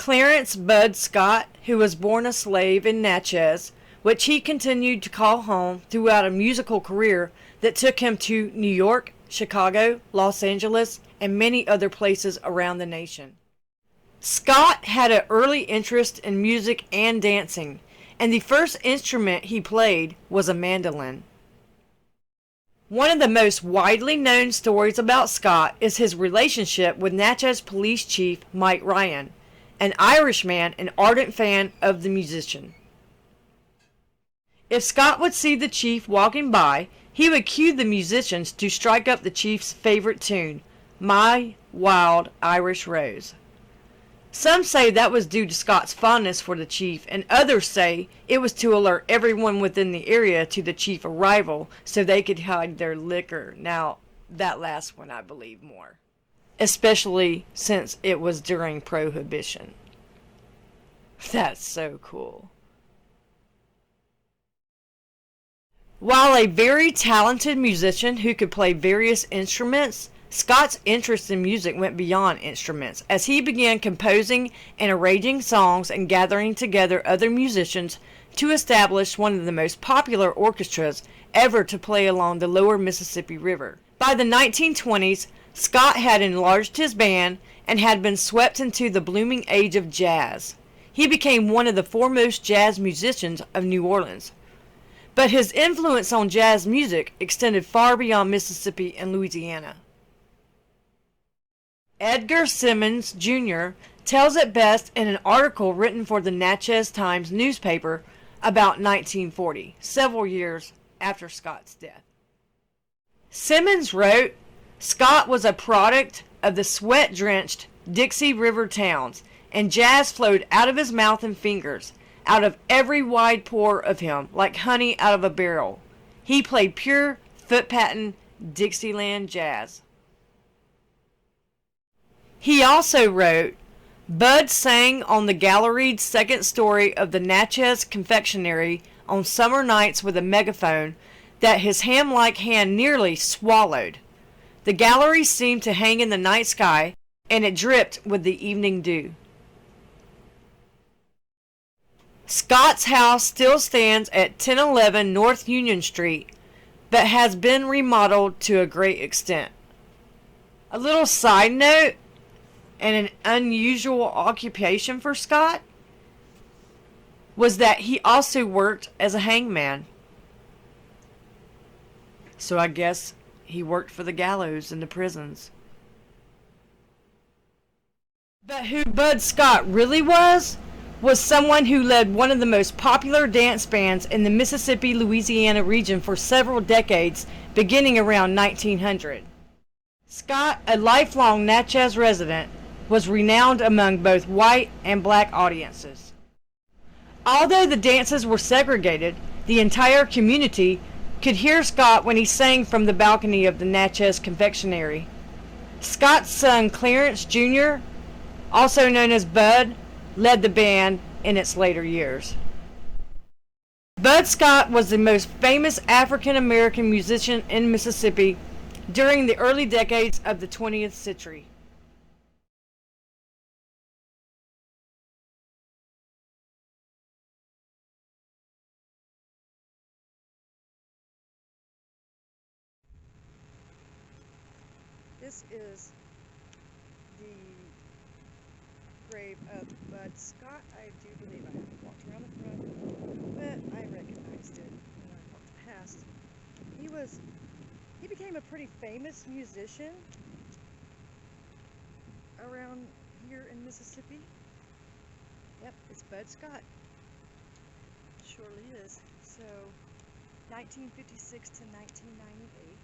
Clarence Bud Scott, who was born a slave in Natchez, which he continued to call home throughout a musical career that took him to New York, Chicago, Los Angeles, and many other places around the nation. Scott had an early interest in music and dancing, and the first instrument he played was a mandolin. One of the most widely known stories about Scott is his relationship with Natchez Police Chief Mike Ryan, an Irishman and ardent fan of the musician. If Scott would see the chief walking by, he would cue the musicians to strike up the chief's favorite tune, My Wild Irish Rose. Some say that was due to Scott's fondness for the chief, and others say it was to alert everyone within the area to the chief's arrival so they could hide their liquor. Now, that last one I believe more, especially since it was during Prohibition. That's so cool. While a very talented musician who could play various instruments, Scott's interest in music went beyond instruments as he began composing and arranging songs and gathering together other musicians to establish one of the most popular orchestras ever to play along the lower Mississippi River. By the 1920s, Scott had enlarged his band and had been swept into the blooming age of jazz. He became one of the foremost jazz musicians of New Orleans. But his influence on jazz music extended far beyond Mississippi and Louisiana. Edgar Simmons, Jr. tells it best in an article written for the Natchez Times newspaper about 1940, several years after Scott's death. Simmons wrote, Scott was a product of the sweat-drenched Dixie River towns, and jazz flowed out of his mouth and fingers, out of every wide pore of him, like honey out of a barrel. He played pure, foot-patent Dixieland jazz. He also wrote, Bud sang on the galleried second story of the Natchez Confectionery on summer nights with a megaphone that his ham-like hand nearly swallowed. The gallery seemed to hang in the night sky, and it dripped with the evening dew. Scott's house still stands at 1011 North Union Street, but has been remodeled to a great extent. A little side note, and an unusual occupation for Scott, was that he also worked as a hangman. So I guess he worked for the gallows and the prisons. But who Bud Scott really was someone who led one of the most popular dance bands in the Mississippi-Louisiana region for several decades, beginning around 1900. Scott, a lifelong Natchez resident, was renowned among both white and black audiences. Although the dances were segregated, the entire community could hear Scott when he sang from the balcony of the Natchez Confectionery. Scott's son Clarence Jr., also known as Bud, led the band in its later years. Bud Scott was the most famous African American musician in Mississippi during the early decades of the 20th century. This is the grave of Bud Scott. I do believe I haven't walked around the front, but I recognized it when I walked past. He became a pretty famous musician around here in Mississippi. Yep, it's Bud Scott. Surely is. So, 1956 to 1998.